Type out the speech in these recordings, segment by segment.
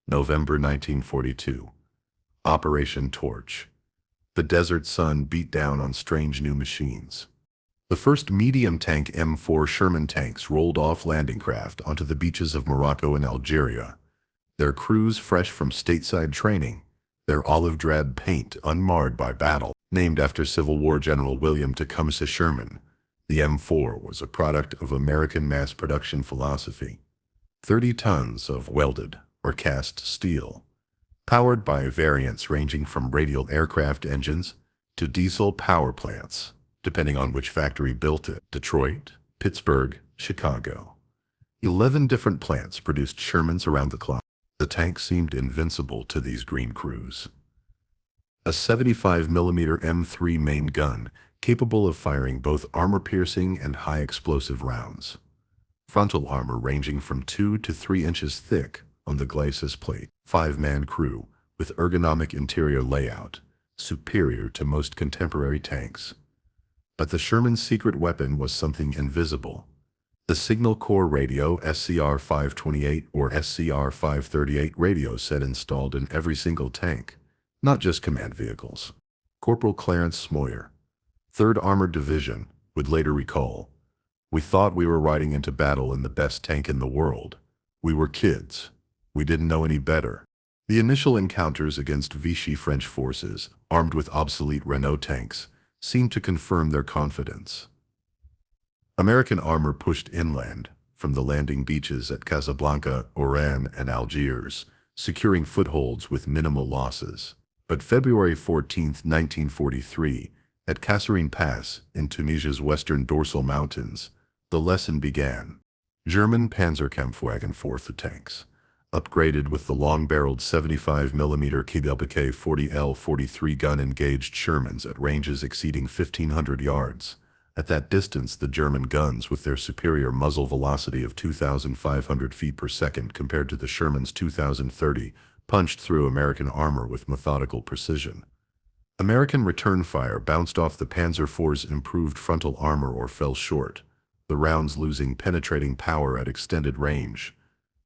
November 1942. Operation Torch. The desert sun beat down on strange new machines. The first medium tank M4 Sherman tanks rolled off landing craft onto the beaches of Morocco and Algeria, their crews fresh from stateside training, their olive-drab paint unmarred by battle. Named after Civil War General William Tecumseh Sherman, the M4 was a product of American mass production philosophy. 30 tons of welded or cast steel, powered by variants ranging from radial aircraft engines to diesel power plants, depending on which factory built it. Detroit, Pittsburgh, Chicago. 11 different plants produced Shermans around the clock. The tank seemed invincible to these green crews. A 75mm M3 main gun, capable of firing both armor-piercing and high-explosive rounds. Frontal armor ranging from 2 to 3 inches thick on the glacis plate. 5-man crew, with ergonomic interior layout, superior to most contemporary tanks. But the Sherman's secret weapon was something invisible. The Signal Corps radio SCR 528 or SCR 538 radio set installed in every single tank, not just command vehicles. Corporal Clarence Smoyer, 3rd Armored Division, would later recall, "We thought we were riding into battle in the best tank in the world. We were kids. We didn't know any better." The initial encounters against Vichy French forces, armed with obsolete Renault tanks, seemed to confirm their confidence. American armor pushed inland, from the landing beaches at Casablanca, Oran, and Algiers, securing footholds with minimal losses. But February 14, 1943, at Kasserine Pass in Tunisia's western dorsal mountains, the lesson began. German Panzerkampfwagen IV tanks, upgraded with the long-barreled 75mm KWK 40L-43 gun, engaged Shermans at ranges exceeding 1,500 yards. At that distance, the German guns, with their superior muzzle velocity of 2,500 feet per second compared to the Sherman's 2,030, punched through American armor with methodical precision. American return fire bounced off the Panzer IV's improved frontal armor or fell short, the rounds losing penetrating power at extended range.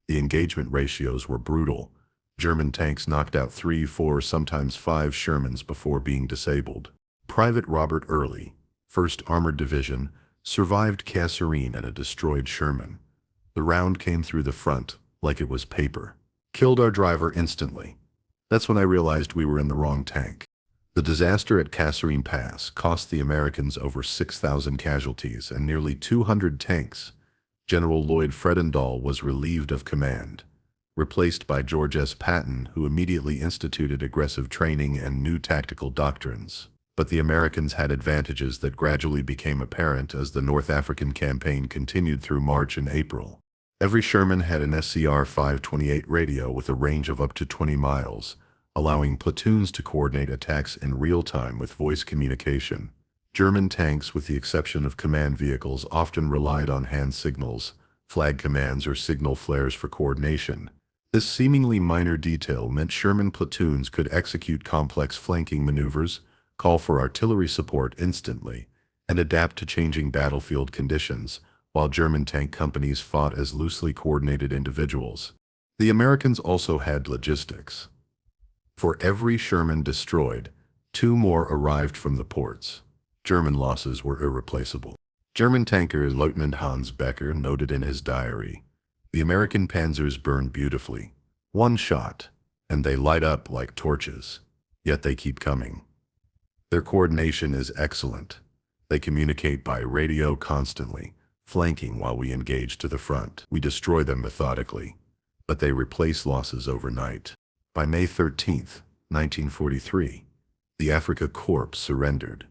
The engagement ratios were brutal. German tanks knocked out 3, 4, sometimes 5 Shermans before being disabled. Private Robert Early, 1st Armored Division, survived Kasserine and a destroyed Sherman. The round came through the front like it was paper. "Killed our driver instantly. That's when I realized we were in the wrong tank." The disaster at Kasserine Pass cost the Americans over 6,000 casualties and nearly 200 tanks. General Lloyd Fredendall was relieved of command, replaced by George S. Patton, who immediately instituted aggressive training and new tactical doctrines. But the Americans had advantages that gradually became apparent as the North African campaign continued through March and April. Every Sherman had an SCR 528 radio with a range of up to 20 miles, allowing platoons to coordinate attacks in real time with voice communication. German tanks, with the exception of command vehicles, often relied on hand signals, flag commands, or signal flares for coordination. This seemingly minor detail meant Sherman platoons could execute complex flanking maneuvers, call for artillery support instantly, and adapt to changing battlefield conditions, while German tank companies fought as loosely coordinated individuals. The Americans also had logistics. For every Sherman destroyed, 2 more arrived from the ports. German losses were irreplaceable. German tanker Lieutenant Hans Becker noted in his diary, "The American Panzers burn beautifully. One shot, and they light up like torches. Yet they keep coming. Their coordination is excellent. They communicate by radio constantly, flanking while we engage to the front. We destroy them methodically, but they replace losses overnight." By May 13, 1943, the Afrika Korps surrendered.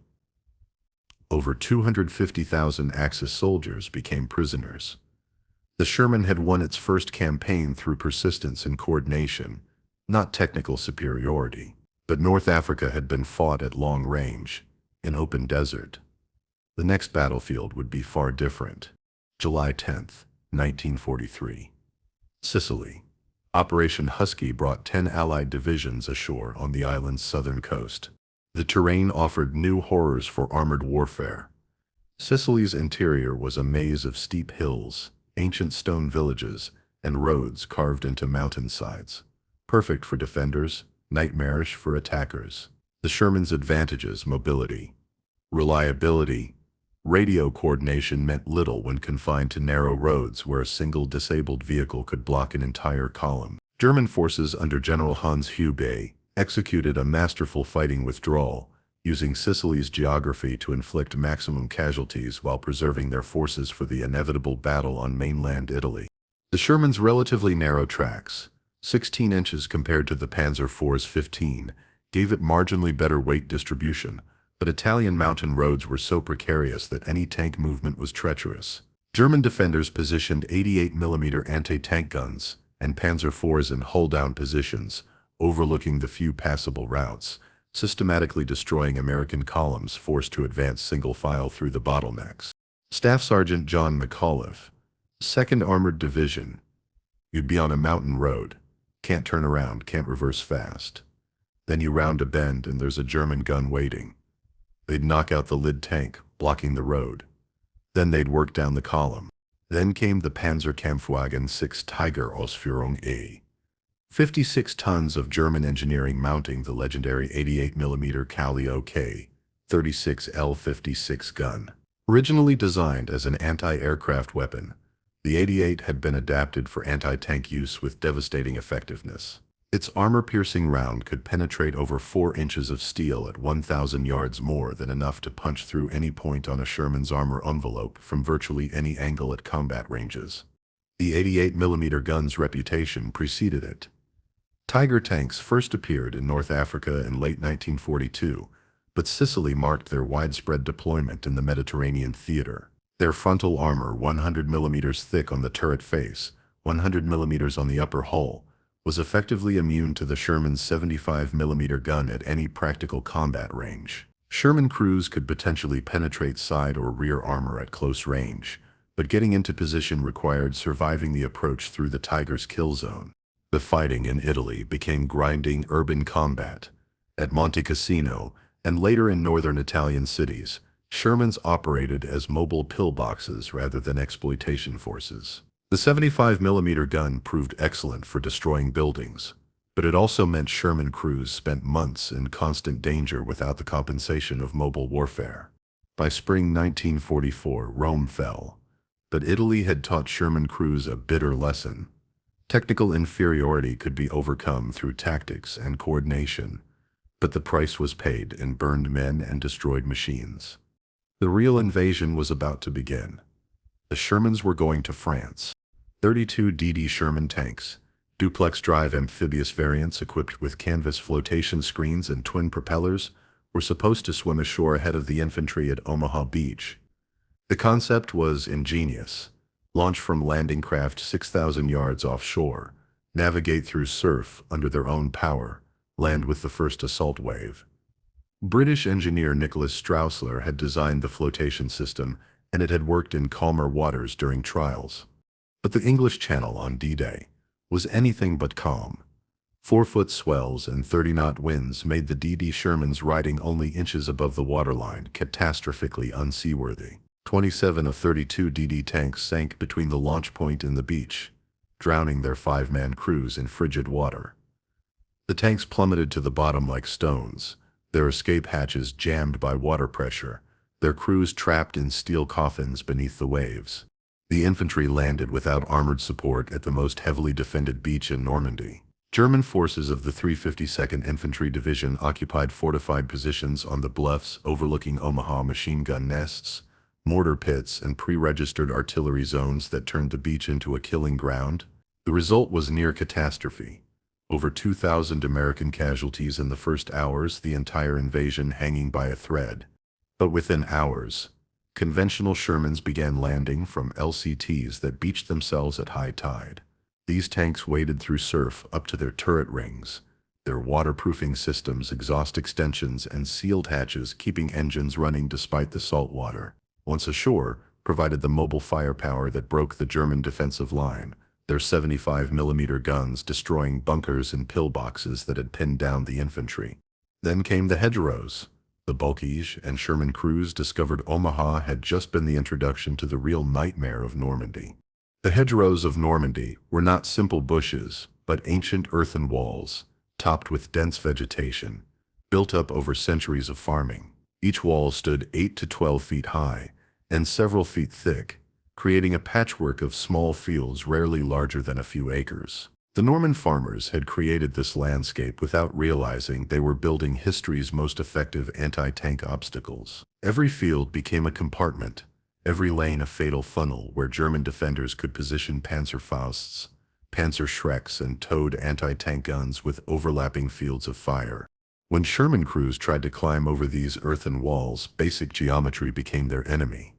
Over 250,000 Axis soldiers became prisoners. The Sherman had won its first campaign through persistence and coordination, not technical superiority. But North Africa had been fought at long range, in open desert. The next battlefield would be far different. July 10, 1943. Sicily. Operation Husky brought 10 Allied divisions ashore on the island's southern coast. The terrain offered new horrors for armored warfare. Sicily's interior was a maze of steep hills, ancient stone villages, and roads carved into mountainsides. Perfect for defenders, nightmarish for attackers. The Sherman's advantages: mobility, reliability. Radio coordination meant little when confined to narrow roads where a single disabled vehicle could block an entire column. German forces under General Hans Hubei executed a masterful fighting withdrawal, using Sicily's geography to inflict maximum casualties while preserving their forces for the inevitable battle on mainland Italy. The Sherman's relatively narrow tracks, 16 inches compared to the Panzer IV's 15, gave it marginally better weight distribution, but Italian mountain roads were so precarious that any tank movement was treacherous. German defenders positioned 88mm anti-tank guns and Panzer IVs in hull-down positions, overlooking the few passable routes, systematically destroying American columns forced to advance single file through the bottlenecks. Staff Sergeant John McAuliffe, 2nd Armored Division. You'd be on a mountain road. Can't turn around, can't reverse fast. Then you round a bend and there's a German gun waiting. They'd knock out the lead tank, blocking the road. Then they'd work down the column. Then came the Panzerkampfwagen IV Tiger Ausführung A. 56 tons of German engineering mounting the legendary 88mm Kallio K-36L56 gun. Originally designed as an anti-aircraft weapon, the 88 had been adapted for anti-tank use with devastating effectiveness. Its armor-piercing round could penetrate over 4 inches of steel at 1,000 yards, more than enough to punch through any point on a Sherman's armor envelope from virtually any angle at combat ranges. The 88mm gun's reputation preceded it. Tiger tanks first appeared in North Africa in late 1942, but Sicily marked their widespread deployment in the Mediterranean theater. Their frontal armor, 100mm thick on the turret face, 100mm on the upper hull, was effectively immune to the Sherman's 75mm gun at any practical combat range. Sherman crews could potentially penetrate side or rear armor at close range, but getting into position required surviving the approach through the Tiger's kill zone. The fighting in Italy became grinding urban combat. At Monte Cassino, and later in northern Italian cities, Shermans operated as mobile pillboxes rather than exploitation forces. The 75mm gun proved excellent for destroying buildings, but it also meant Sherman crews spent months in constant danger without the compensation of mobile warfare. By spring 1944, Rome fell, but Italy had taught Sherman crews a bitter lesson. Technical inferiority could be overcome through tactics and coordination, but the price was paid in burned men and destroyed machines. The real invasion was about to begin. The Shermans were going to France. 32 DD Sherman tanks, duplex-drive amphibious variants equipped with canvas flotation screens and twin propellers, were supposed to swim ashore ahead of the infantry at Omaha Beach. The concept was ingenious. Launch from landing craft 6,000 yards offshore, navigate through surf under their own power, land with the first assault wave. British engineer Nicholas Straussler had designed the flotation system, and it had worked in calmer waters during trials. But the English Channel on D-Day was anything but calm. 4-foot swells and 30-knot winds made the DD Shermans riding only inches above the waterline catastrophically unseaworthy. 27 of 32 DD tanks sank between the launch point and the beach, drowning their 5-man crews in frigid water. The tanks plummeted to the bottom like stones, their escape hatches jammed by water pressure, their crews trapped in steel coffins beneath the waves. The infantry landed without armored support at the most heavily defended beach in Normandy. German forces of the 352nd Infantry Division occupied fortified positions on the bluffs overlooking Omaha machine gun nests, mortar pits, and pre-registered artillery zones that turned the beach into a killing ground. The result was near catastrophe. Over 2,000 American casualties in the first hours, the entire invasion hanging by a thread. But within hours, conventional Shermans began landing from LCTs that beached themselves at high tide. These tanks waded through surf up to their turret rings, their waterproofing systems, exhaust extensions, and sealed hatches keeping engines running despite the salt water. Once ashore, provided the mobile firepower that broke the German defensive line, their 75mm guns destroying bunkers and pillboxes that had pinned down the infantry. Then came the hedgerows. The Bulkies and Sherman crews discovered Omaha had just been the introduction to the real nightmare of Normandy. The hedgerows of Normandy were not simple bushes, but ancient earthen walls, topped with dense vegetation, built up over centuries of farming. Each wall stood 8 to 12 feet high and several feet thick, creating a patchwork of small fields rarely larger than a few acres. The Norman farmers had created this landscape without realizing they were building history's most effective anti-tank obstacles. Every field became a compartment, every lane a fatal funnel where German defenders could position Panzerfausts, Panzerschrecks, and towed anti-tank guns with overlapping fields of fire. When Sherman crews tried to climb over these earthen walls, basic geometry became their enemy.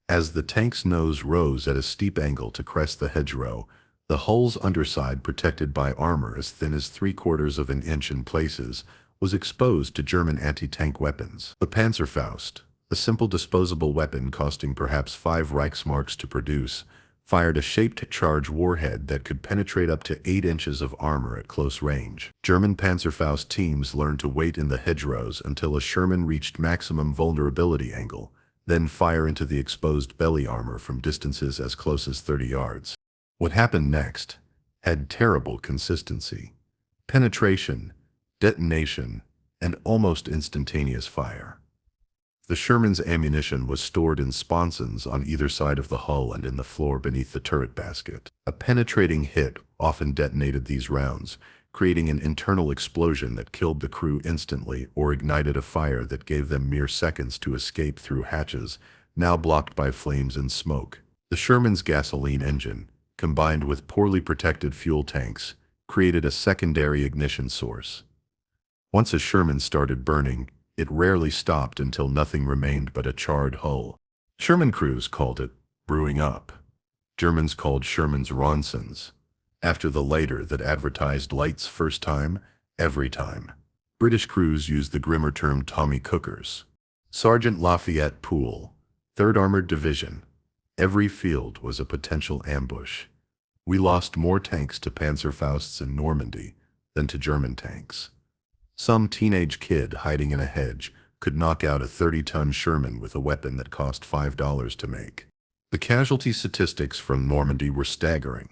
As the tank's nose rose at a steep angle to crest the hedgerow, the hull's underside, protected by armor as thin as 3/4 of an inch in places, was exposed to German anti-tank weapons. The Panzerfaust, a simple disposable weapon costing perhaps 5 Reichsmarks to produce, fired a shaped charge warhead that could penetrate up to 8 inches of armor at close range. German Panzerfaust teams learned to wait in the hedgerows until a Sherman reached maximum vulnerability angle, then fire into the exposed belly armor from distances as close as 30 yards. What happened next had terrible consistency: penetration, detonation, and almost instantaneous fire. The Sherman's ammunition was stored in sponsons on either side of the hull and in the floor beneath the turret basket. A penetrating hit often detonated these rounds, creating an internal explosion that killed the crew instantly or ignited a fire that gave them mere seconds to escape through hatches, now blocked by flames and smoke. The Sherman's gasoline engine, combined with poorly protected fuel tanks, created a secondary ignition source. Once a Sherman started burning, it rarely stopped until nothing remained but a charred hull. Sherman crews called it brewing up. Germans called Shermans Ronsons, after the lighter that advertised light's first time, every time. British crews used the grimmer term Tommy Cookers. Sergeant Lafayette Poole, 3rd Armored Division. Every field was a potential ambush. We lost more tanks to Panzerfausts in Normandy than to German tanks. Some teenage kid hiding in a hedge could knock out a 30-ton Sherman with a weapon that cost $5 to make. The casualty statistics from Normandy were staggering.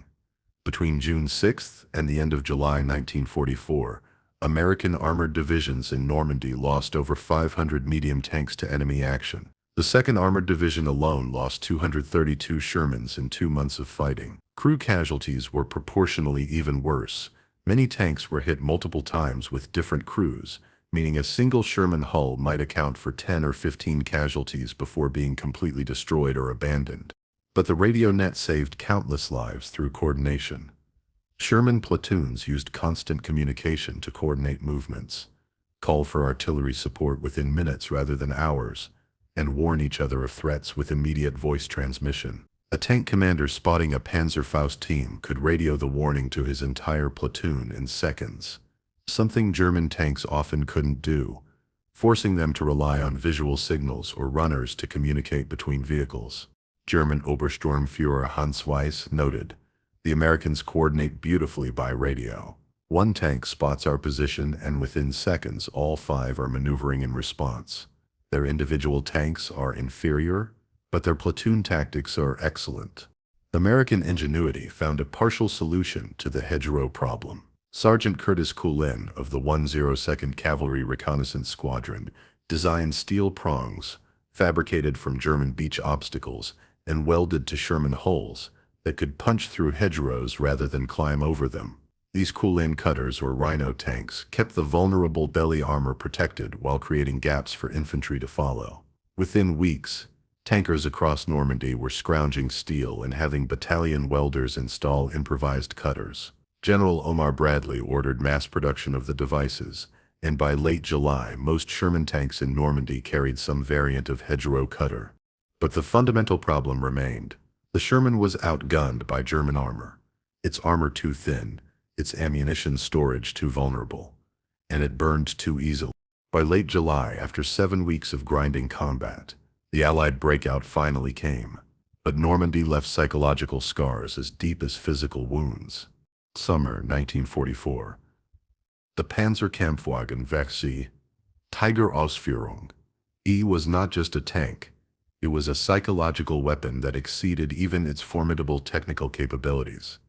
Between June 6th and the end of July 1944, American armored divisions in Normandy lost over 500 medium tanks to enemy action. The 2nd Armored Division alone lost 232 Shermans in 2 months of fighting. Crew casualties were proportionally even worse. Many tanks were hit multiple times with different crews, meaning a single Sherman hull might account for 10 or 15 casualties before being completely destroyed or abandoned. But the radio net saved countless lives through coordination. Sherman platoons used constant communication to coordinate movements, call for artillery support within minutes rather than hours, and warn each other of threats with immediate voice transmission. A tank commander spotting a Panzerfaust team could radio the warning to his entire platoon in seconds, something German tanks often couldn't do, forcing them to rely on visual signals or runners to communicate between vehicles. German Obersturmführer Hans Weiss noted, "The Americans coordinate beautifully by radio. One tank spots our position and within seconds all 5 are maneuvering in response. Their individual tanks are inferior, but their platoon tactics are excellent." American ingenuity found a partial solution to the hedgerow problem. Sergeant Curtis Coulin of the 102nd Cavalry Reconnaissance Squadron designed steel prongs, fabricated from German beach obstacles and welded to Sherman hulls, that could punch through hedgerows rather than climb over them. These Coulin cutters, or rhino tanks, kept the vulnerable belly armor protected while creating gaps for infantry to follow. Within weeks, tankers across Normandy were scrounging steel and having battalion welders install improvised cutters. General Omar Bradley ordered mass production of the devices, and by late July, most Sherman tanks in Normandy carried some variant of hedgerow cutter. But the fundamental problem remained. The Sherman was outgunned by German armor, its armor too thin, its ammunition storage too vulnerable, and it burned too easily. By late July, after 7 weeks of grinding combat, the Allied breakout finally came, but Normandy left psychological scars as deep as physical wounds. Summer 1944. The Panzerkampfwagen IV, Tiger Ausführung, was not just a tank, it was a psychological weapon that exceeded even its formidable technical capabilities.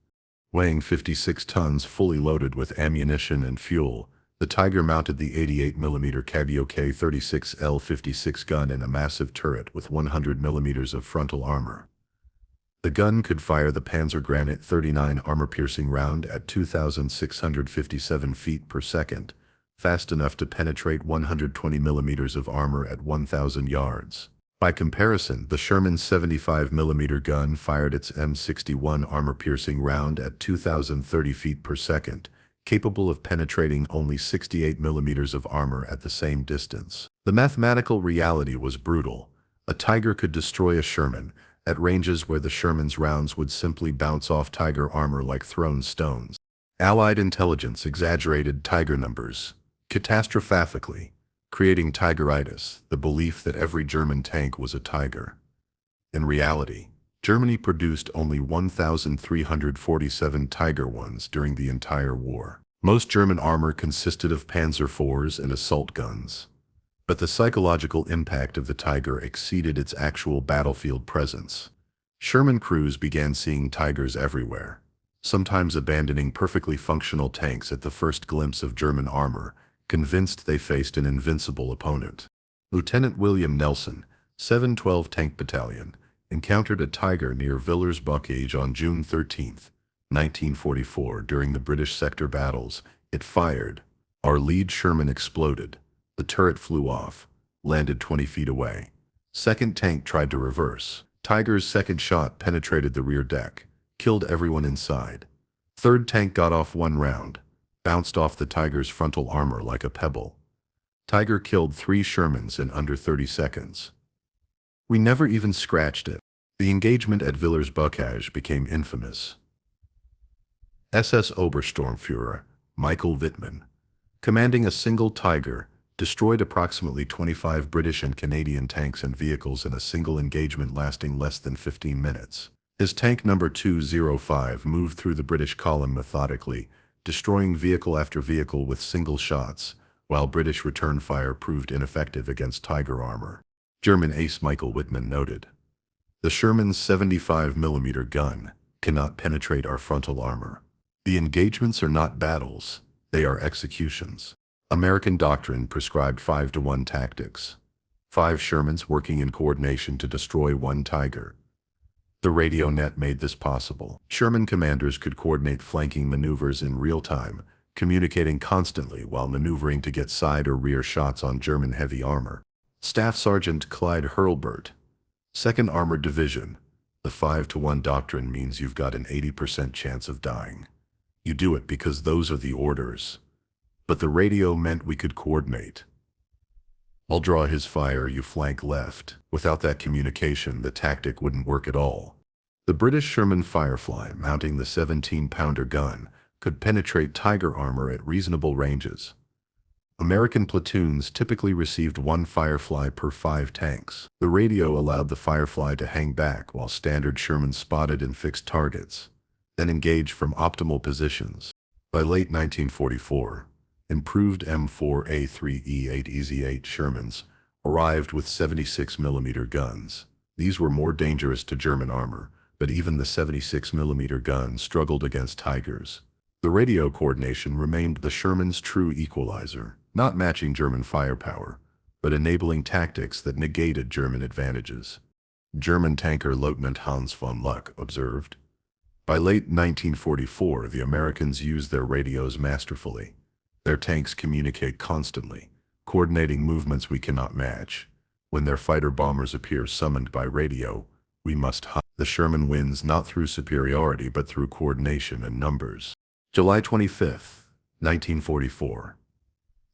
Weighing 56 tons fully loaded with ammunition and fuel, the Tiger mounted the 88mm Cabio K36L56 gun in a massive turret with 100mm of frontal armor. The gun could fire the Panzer Granite 39 armor-piercing round at 2,657 feet per second, fast enough to penetrate 120mm of armor at 1,000 yards. By comparison, the Sherman 75mm gun fired its M61 armor-piercing round at 2,030 feet per second, capable of penetrating only 68mm of armor at the same distance. The mathematical reality was brutal. A Tiger could destroy a Sherman at ranges where the Sherman's rounds would simply bounce off Tiger armor like thrown stones. Allied intelligence exaggerated Tiger numbers catastrophically, creating Tigeritis, the belief that every German tank was a Tiger. In reality, Germany produced only 1,347 Tiger Is during the entire war. Most German armor consisted of Panzer IVs and assault guns. But the psychological impact of the Tiger exceeded its actual battlefield presence. Sherman crews began seeing Tigers everywhere, sometimes abandoning perfectly functional tanks at the first glimpse of German armor, convinced they faced an invincible opponent. Lieutenant William Nelson, 712 Tank Battalion, encountered a Tiger near Villers-Bocage on June 13, 1944 during the British sector battles. It fired. Our lead Sherman exploded. The turret flew off, landed 20 feet away. Second tank tried to reverse. Tiger's second shot penetrated the rear deck, killed everyone inside. Third tank got off one round, bounced off the Tiger's frontal armor like a pebble. Tiger killed 3 Shermans in under 30 seconds. We never even scratched it. The engagement at Villers-Bocage became infamous. SS Obersturmführer Michael Wittmann, commanding a single Tiger, destroyed approximately 25 British and Canadian tanks and vehicles in a single engagement lasting less than 15 minutes. His tank number 205 moved through the British column methodically, destroying vehicle after vehicle with single shots, while British return fire proved ineffective against Tiger armor. German ace Michael Wittmann noted, "The Sherman's 75mm gun cannot penetrate our frontal armor. The engagements are not battles, they are executions." American doctrine prescribed 5-to-1 tactics. 5 Shermans working in coordination to destroy 1 Tiger. The radio net made this possible. Sherman commanders could coordinate flanking maneuvers in real time, communicating constantly while maneuvering to get side or rear shots on German heavy armor. Staff Sergeant Clyde Hurlburt, 2nd Armored Division. The 5-to-1 doctrine means you've got an 80% chance of dying. You do it because those are the orders. But the radio meant we could coordinate. I'll draw his fire, you flank left. Without that communication, the tactic wouldn't work at all. The British Sherman Firefly, mounting the 17-pounder gun, could penetrate Tiger armor at reasonable ranges. American platoons typically received 1 Firefly per 5 tanks. The radio allowed the Firefly to hang back while standard Sherman spotted and fixed targets, then engaged from optimal positions. By late 1944, improved M4A3E8 EZ8 Shermans arrived with 76mm guns. These were more dangerous to German armor, but even the 76mm gun struggled against Tigers. The radio coordination remained the Sherman's true equalizer, not matching German firepower, but enabling tactics that negated German advantages. German tanker Lieutenant Hans von Luck observed, "By late 1944, the Americans used their radios masterfully. Their tanks communicate constantly, coordinating movements we cannot match. When their fighter-bombers appear summoned by radio, we must hunt." The Sherman wins not through superiority but through coordination and numbers. July 25, 1944.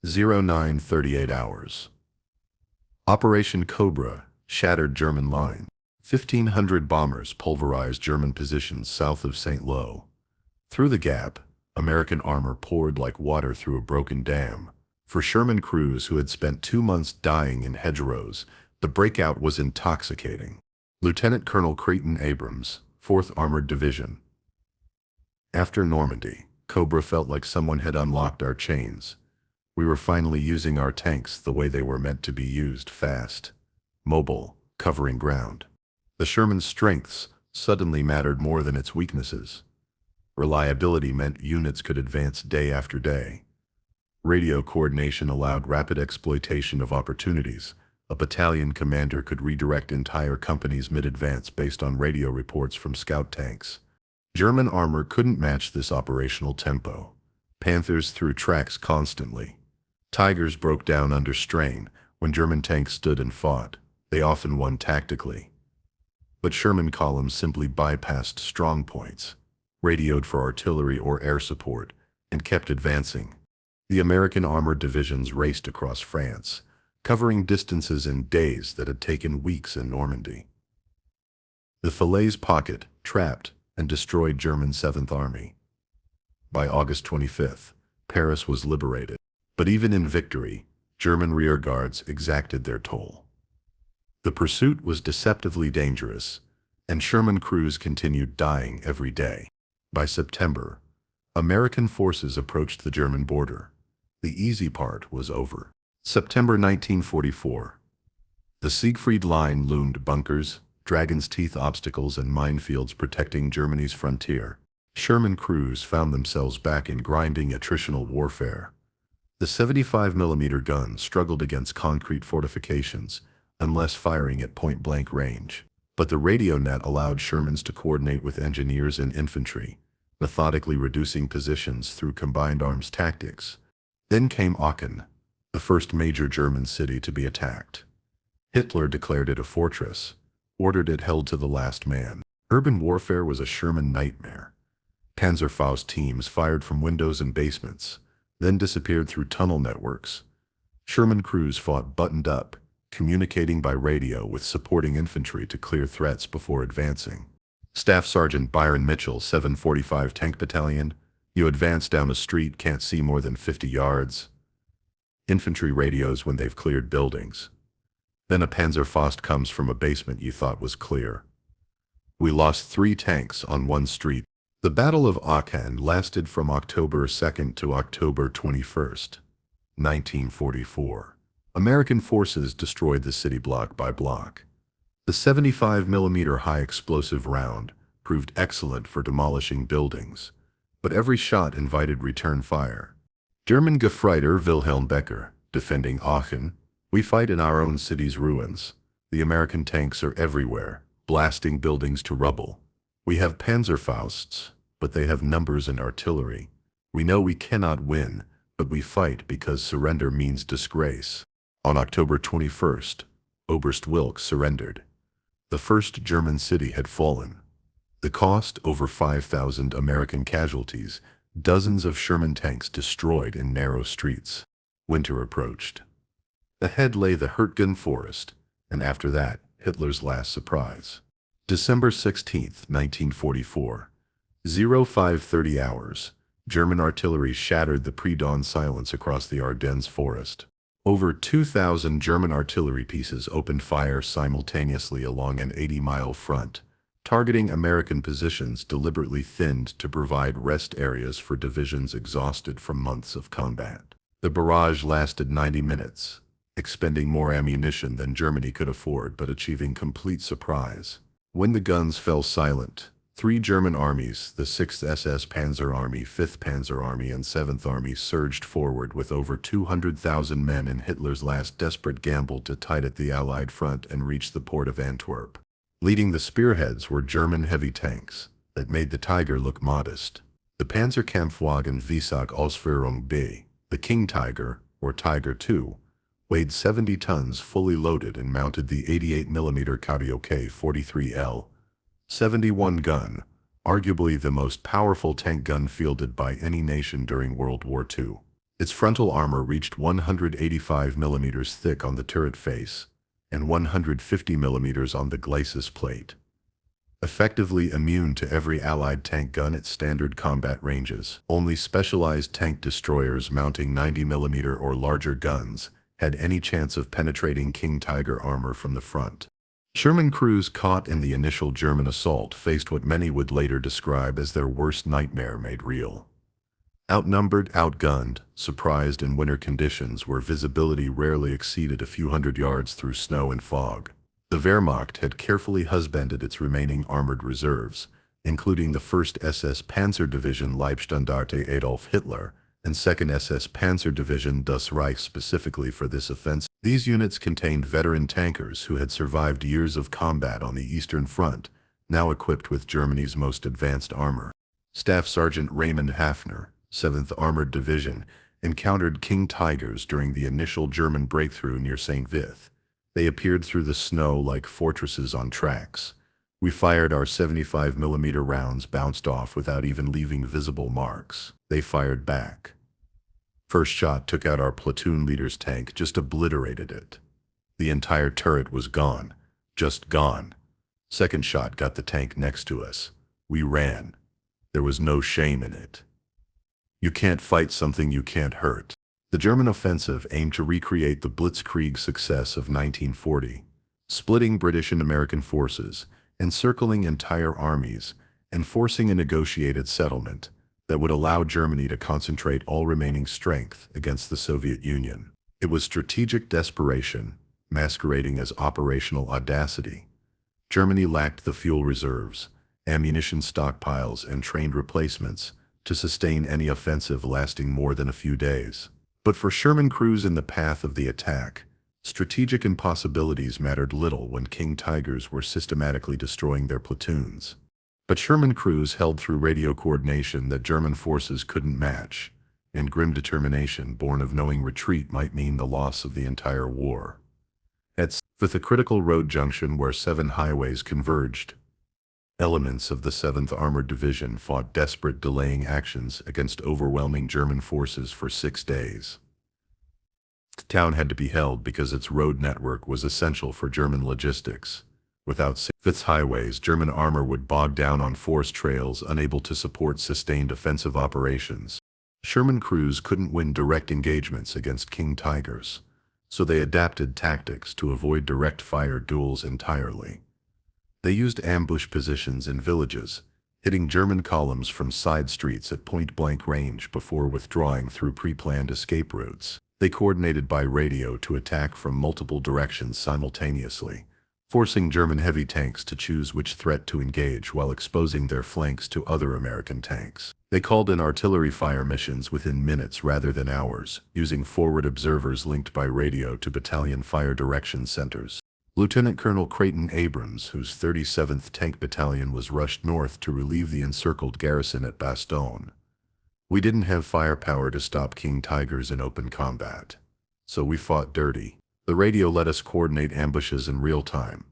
09:38 hours. Operation Cobra shattered German line. 1,500 bombers pulverized German positions south of St. Lo. Through the gap, American armor poured like water through a broken dam. For Sherman crews who had spent 2 months dying in hedgerows, the breakout was intoxicating. Lieutenant Colonel Creighton Abrams, 4th Armored Division. After Normandy, Cobra felt like someone had unlocked our chains. We were finally using our tanks the way they were meant to be used, fast, mobile, covering ground. The Sherman's strengths suddenly mattered more than its weaknesses. Reliability meant units could advance day after day. Radio coordination allowed rapid exploitation of opportunities. A battalion commander could redirect entire companies mid-advance based on radio reports from scout tanks. German armor couldn't match this operational tempo. Panthers threw tracks constantly. Tigers broke down under strain. When German tanks stood and fought, they often won tactically. But Sherman columns simply bypassed strong points, radioed for artillery or air support, and kept advancing. The American armored divisions raced across France, covering distances in days that had taken weeks in Normandy. The Falaise Pocket trapped and destroyed German 7th Army. By August 25th, Paris was liberated. But even in victory, German rearguards exacted their toll. The pursuit was deceptively dangerous, and Sherman crews continued dying every day. By September, American forces approached the German border. The easy part was over. September 1944. The Siegfried Line loomed, bunkers, dragon's teeth obstacles, and minefields protecting Germany's frontier. Sherman crews found themselves back in grinding attritional warfare. The 75mm gun struggled against concrete fortifications, unless firing at point-blank range. But the radio net allowed Shermans to coordinate with engineers and infantry, methodically reducing positions through combined arms tactics. Then came Aachen, the first major German city to be attacked. Hitler declared it a fortress, ordered it held to the last man. Urban warfare was a Sherman nightmare. Panzerfaust teams fired from windows and basements, then disappeared through tunnel networks. Sherman crews fought buttoned up, communicating by radio with supporting infantry to clear threats before advancing. Staff Sergeant Byron Mitchell, 745 Tank Battalion. You advance down a street, can't see more than 50 yards. Infantry radios when they've cleared buildings. Then a Panzerfaust comes from a basement you thought was clear. We lost 3 tanks on one street. The Battle of Aachen lasted from October 2nd to October 21st, 1944. American forces destroyed the city block by block. The 75mm high-explosive round proved excellent for demolishing buildings, but every shot invited return fire. German Gefreiter Wilhelm Becker, defending Aachen. We fight in our own city's ruins. The American tanks are everywhere, blasting buildings to rubble. We have Panzerfausts, but they have numbers and artillery. We know we cannot win, but we fight because surrender means disgrace. On October 21st, Oberst Wilkes surrendered. The first German city had fallen. The cost, over 5,000 American casualties, dozens of Sherman tanks destroyed in narrow streets. Winter approached. Ahead lay the Hurtgen Forest, and after that, Hitler's last surprise. December 16, 1944. 0530 hours. German artillery shattered the pre-dawn silence across the Ardennes forest. Over 2,000 German artillery pieces opened fire simultaneously along an 80-mile front, targeting American positions deliberately thinned to provide rest areas for divisions exhausted from months of combat. The barrage lasted 90 minutes, expending more ammunition than Germany could afford but achieving complete surprise. When the guns fell silent, 3 German armies, the 6th SS Panzer Army, 5th Panzer Army, and 7th Army, surged forward with over 200,000 men in Hitler's last desperate gamble to tighten the Allied front and reach the port of Antwerp. Leading the spearheads were German heavy tanks that made the Tiger look modest. The Panzerkampfwagen IV Ausführung B, the King Tiger, or Tiger II, weighed 70 tons fully loaded and mounted the 88mm Karaoke 43L 71 gun, arguably the most powerful tank gun fielded by any nation during World War II. Its frontal armor reached 185mm thick on the turret face and 150mm on the glacis plate. Effectively immune to every Allied tank gun at standard combat ranges, only specialized tank destroyers mounting 90mm or larger guns had any chance of penetrating King Tiger armor from the front. Sherman crews caught in the initial German assault faced what many would later describe as their worst nightmare made real. Outnumbered, outgunned, surprised in winter conditions where visibility rarely exceeded a few hundred yards through snow and fog. The Wehrmacht had carefully husbanded its remaining armored reserves, including the 1st SS Panzer Division Leibstandarte Adolf Hitler and 2nd SS Panzer Division Das Reich specifically for this offensive. These units contained veteran tankers who had survived years of combat on the Eastern Front, now equipped with Germany's most advanced armor. Staff Sergeant Raymond Hafner, 7th Armored Division, encountered King Tigers during the initial German breakthrough near St. Vith. They appeared through the snow like fortresses on tracks. We fired our 75mm rounds bounced off without even leaving visible marks. They fired back. First shot took out our platoon leader's tank, just obliterated it. The entire turret was gone, just gone. Second shot got the tank next to us. We ran. There was no shame in it. You can't fight something you can't hurt. The German offensive aimed to recreate the Blitzkrieg success of 1940, splitting British and American forces, encircling entire armies, and forcing a negotiated settlement that would allow Germany to concentrate all remaining strength against the Soviet Union. It was strategic desperation, masquerading as operational audacity. Germany lacked the fuel reserves, ammunition stockpiles, and trained replacements to sustain any offensive lasting more than a few days. But for Sherman crews in the path of the attack, strategic impossibilities mattered little when King Tigers were systematically destroying their platoons. But Sherman crews held through radio coordination that German forces couldn't match, and grim determination born of knowing retreat might mean the loss of the entire war. At Vith, a critical road junction where 7 highways converged, elements of the 7th Armored Division fought desperate delaying actions against overwhelming German forces for 6 days. The town had to be held because its road network was essential for German logistics. Without Vith's highways, German armor would bog down on forest trails, unable to support sustained offensive operations. Sherman crews couldn't win direct engagements against King Tigers, so they adapted tactics to avoid direct fire duels entirely. They used ambush positions in villages, hitting German columns from side streets at point-blank range before withdrawing through pre-planned escape routes. They coordinated by radio to attack from multiple directions simultaneously, forcing German heavy tanks to choose which threat to engage while exposing their flanks to other American tanks. They called in artillery fire missions within minutes rather than hours, using forward observers linked by radio to battalion fire direction centers. Lieutenant Colonel Creighton Abrams, whose 37th Tank Battalion was rushed north to relieve the encircled garrison at Bastogne. We didn't have firepower to stop King Tigers in open combat, so we fought dirty. The radio let us coordinate ambushes in real time.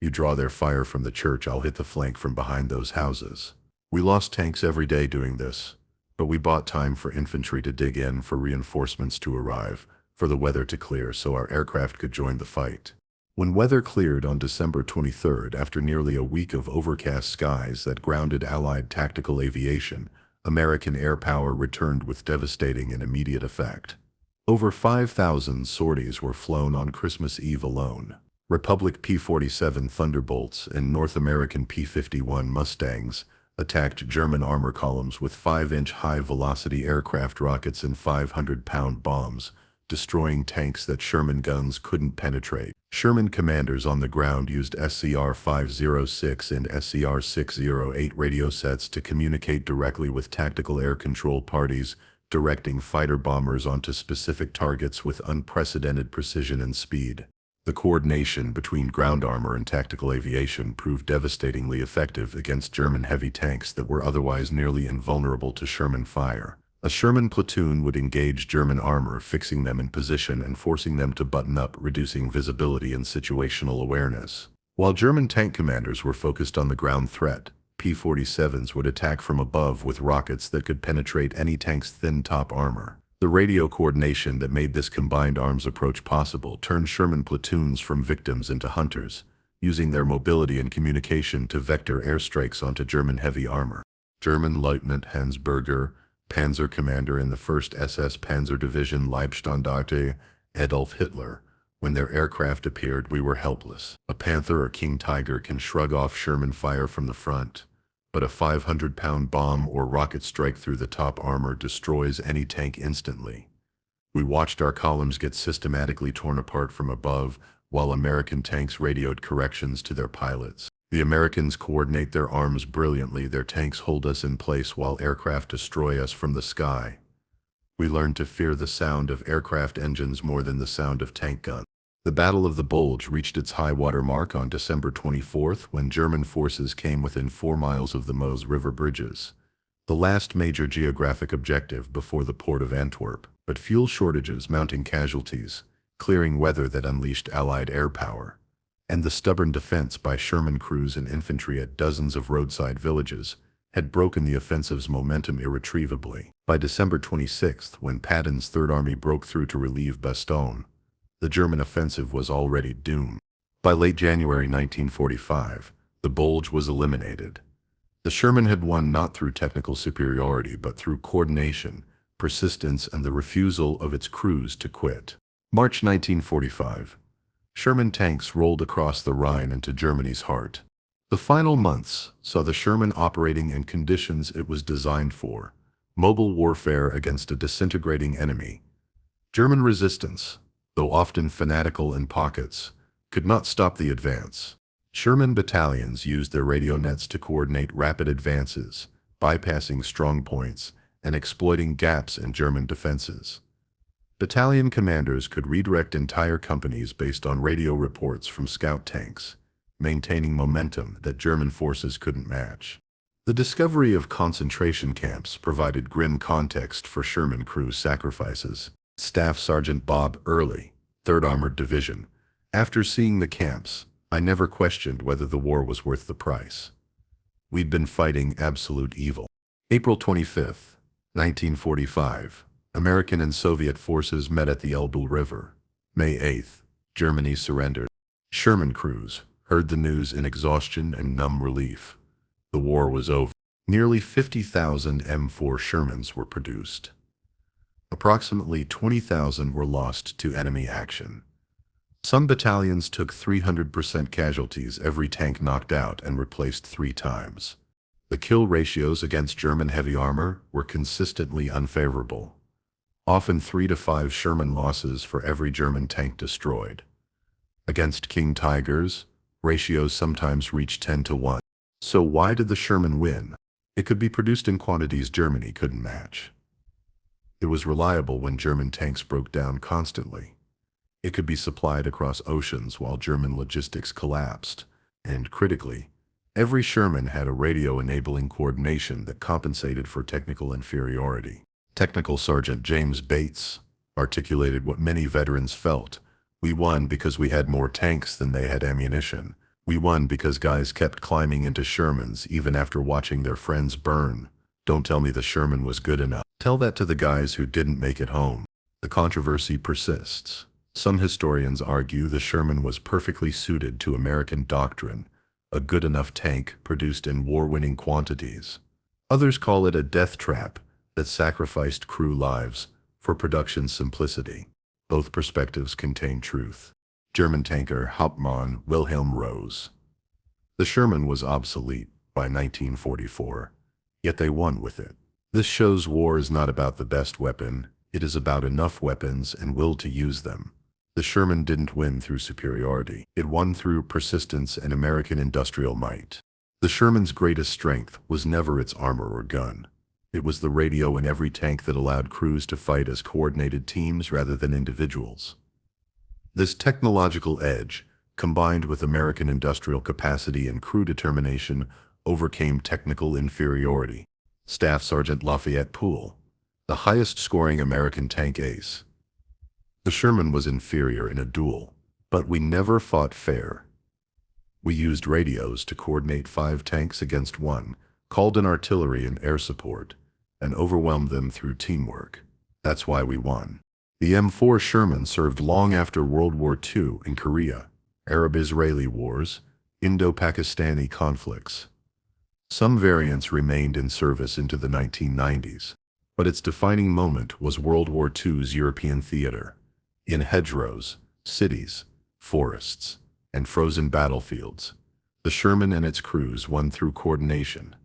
You draw their fire from the church, I'll hit the flank from behind those houses. We lost tanks every day doing this, but we bought time for infantry to dig in, for reinforcements to arrive, for the weather to clear so our aircraft could join the fight. When weather cleared on December 23rd, after nearly a week of overcast skies that grounded Allied tactical aviation, American air power returned with devastating and immediate effect. Over 5,000 sorties were flown on Christmas Eve alone. Republic P-47 Thunderbolts and North American P-51 Mustangs attacked German armor columns with 5-inch high-velocity aircraft rockets and 500-pound bombs, destroying tanks that Sherman guns couldn't penetrate. Sherman commanders on the ground used SCR-506 and SCR-608 radio sets to communicate directly with tactical air control parties, directing fighter bombers onto specific targets with unprecedented precision and speed. The coordination between ground armor and tactical aviation proved devastatingly effective against German heavy tanks that were otherwise nearly invulnerable to Sherman fire. A Sherman platoon would engage German armor, fixing them in position and forcing them to button up, reducing visibility and situational awareness. While German tank commanders were focused on the ground threat, P-47s would attack from above with rockets that could penetrate any tank's thin top armor. The radio coordination that made this combined arms approach possible turned Sherman platoons from victims into hunters, using their mobility and communication to vector airstrikes onto German heavy armor. German Lieutenant Hans Berger, Panzer commander in the 1st SS Panzer Division Leibstandarte Adolf Hitler. When their aircraft appeared, we were helpless. A Panther or King Tiger can shrug off Sherman fire from the front, but a 500-pound bomb or rocket strike through the top armor destroys any tank instantly. We watched our columns get systematically torn apart from above, while American tanks radioed corrections to their pilots. The Americans coordinate their arms brilliantly. Their tanks hold us in place while aircraft destroy us from the sky. We learn to fear the sound of aircraft engines more than the sound of tank guns. The Battle of the Bulge reached its high-water mark on December 24th when German forces came within 4 miles of the Meuse River bridges, the last major geographic objective before the port of Antwerp. But fuel shortages, mounting casualties, clearing weather that unleashed Allied air power, and the stubborn defense by Sherman crews and infantry at dozens of roadside villages had broken the offensive's momentum irretrievably. By December 26th, when Patton's Third Army broke through to relieve Bastogne, the German offensive was already doomed. By late January 1945, the Bulge was eliminated. The Sherman had won not through technical superiority but through coordination, persistence, and the refusal of its crews to quit. March 1945. Sherman tanks rolled across the Rhine into Germany's heart. The final months saw the Sherman operating in conditions it was designed for: mobile warfare against a disintegrating enemy. German resistance, though often fanatical in pockets, could not stop the advance. Sherman battalions used their radio nets to coordinate rapid advances, bypassing strong points and exploiting gaps in German defenses. Battalion commanders could redirect entire companies based on radio reports from scout tanks, maintaining momentum that German forces couldn't match. The discovery of concentration camps provided grim context for Sherman crew sacrifices. Staff Sergeant Bob Early, 3rd Armored Division: "After seeing the camps, I never questioned whether the war was worth the price. We'd been fighting absolute evil." April 25th, 1945. American and Soviet forces met at the Elbe River. May 8th, Germany surrendered. Sherman crews heard the news in exhaustion and numb relief. The war was over. Nearly 50,000 M4 Shermans were produced. Approximately 20,000 were lost to enemy action. Some battalions took 300% casualties, every tank knocked out and replaced 3 times. The kill ratios against German heavy armor were consistently unfavorable. Often 3 to 5 Sherman losses for every German tank destroyed. Against King Tigers, ratios sometimes reached 10 to 1. So why did the Sherman win? It could be produced in quantities Germany couldn't match. It was reliable when German tanks broke down constantly. It could be supplied across oceans while German logistics collapsed. And critically, every Sherman had a radio enabling coordination that compensated for technical inferiority. Technical Sergeant James Bates articulated what many veterans felt: "We won because we had more tanks than they had ammunition. We won because guys kept climbing into Shermans even after watching their friends burn. Don't tell me the Sherman was good enough. Tell that to the guys who didn't make it home." The controversy persists. Some historians argue the Sherman was perfectly suited to American doctrine, a good enough tank produced in war-winning quantities. Others call it a death trap that sacrificed crew lives for production simplicity. Both perspectives contain truth. German tanker Hauptmann Wilhelm Rose. The Sherman was obsolete by 1944, yet they won with it. This shows war is not about the best weapon, it is about enough weapons and will to use them. The Sherman didn't win through superiority. It won through persistence and American industrial might. The Sherman's greatest strength was never its armor or gun. It was the radio in every tank that allowed crews to fight as coordinated teams rather than individuals. This technological edge, combined with American industrial capacity and crew determination, overcame technical inferiority. Staff Sergeant Lafayette Poole, the highest-scoring American tank ace. The Sherman was inferior in a duel, but we never fought fair. We used radios to coordinate 5 tanks against 1, called in artillery and air support, and overwhelmed them through teamwork. That's why we won. The M4 Sherman served long after World War II in Korea, Arab-Israeli wars, Indo-Pakistani conflicts. Some variants remained in service into the 1990s, but its defining moment was World War II's European theater. In hedgerows, cities, forests, and frozen battlefields, the Sherman and its crews won through coordination,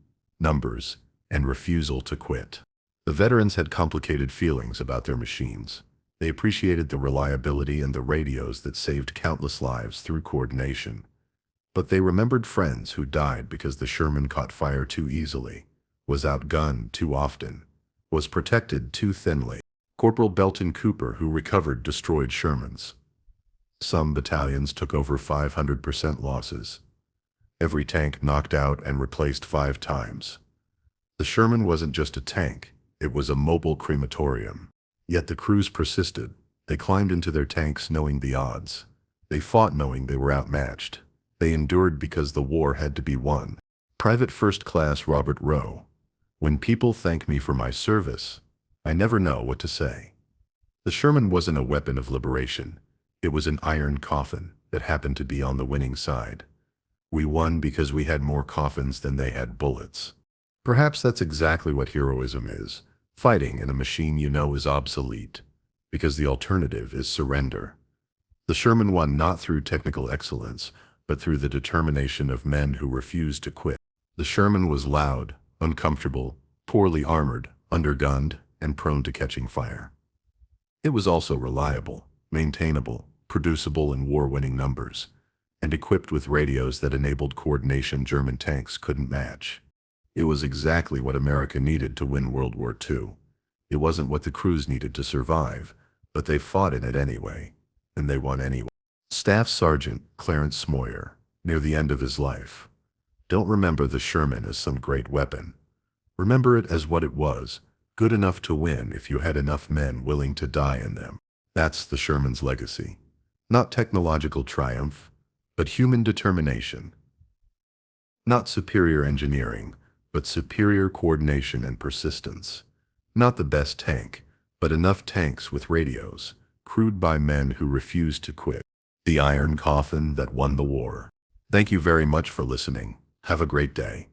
numbers, and refusal to quit. The veterans had complicated feelings about their machines. They appreciated the reliability and the radios that saved countless lives through coordination. But they remembered friends who died because the Sherman caught fire too easily, was outgunned too often, was protected too thinly. Corporal Belton Cooper, who recovered destroyed Shermans. Some battalions took over 500% losses. Every tank knocked out and replaced 5 times. The Sherman wasn't just a tank, it was a mobile crematorium. Yet the crews persisted. They climbed into their tanks knowing the odds. They fought knowing they were outmatched. They endured because the war had to be won. Private First Class Robert Rowe. When people thank me for my service, I never know what to say. The Sherman wasn't a weapon of liberation. It was an iron coffin that happened to be on the winning side. We won because we had more coffins than they had bullets. Perhaps that's exactly what heroism is, fighting in a machine you know is obsolete, because the alternative is surrender. The Sherman won not through technical excellence, but through the determination of men who refused to quit. The Sherman was loud, uncomfortable, poorly armored, undergunned, and prone to catching fire. It was also reliable, maintainable, producible in war-winning numbers, and equipped with radios that enabled coordination German tanks couldn't match. It was exactly what America needed to win World War II. It wasn't what the crews needed to survive, but they fought in it anyway, and they won anyway. Staff Sergeant Clarence Smoyer, near the end of his life. Don't remember the Sherman as some great weapon. Remember it as what it was, good enough to win if you had enough men willing to die in them. That's the Sherman's legacy. Not technological triumph, but human determination. Not superior engineering, but superior coordination and persistence. Not the best tank, but enough tanks with radios, crewed by men who refused to quit. The iron coffin that won the war. Thank you very much for listening. Have a great day.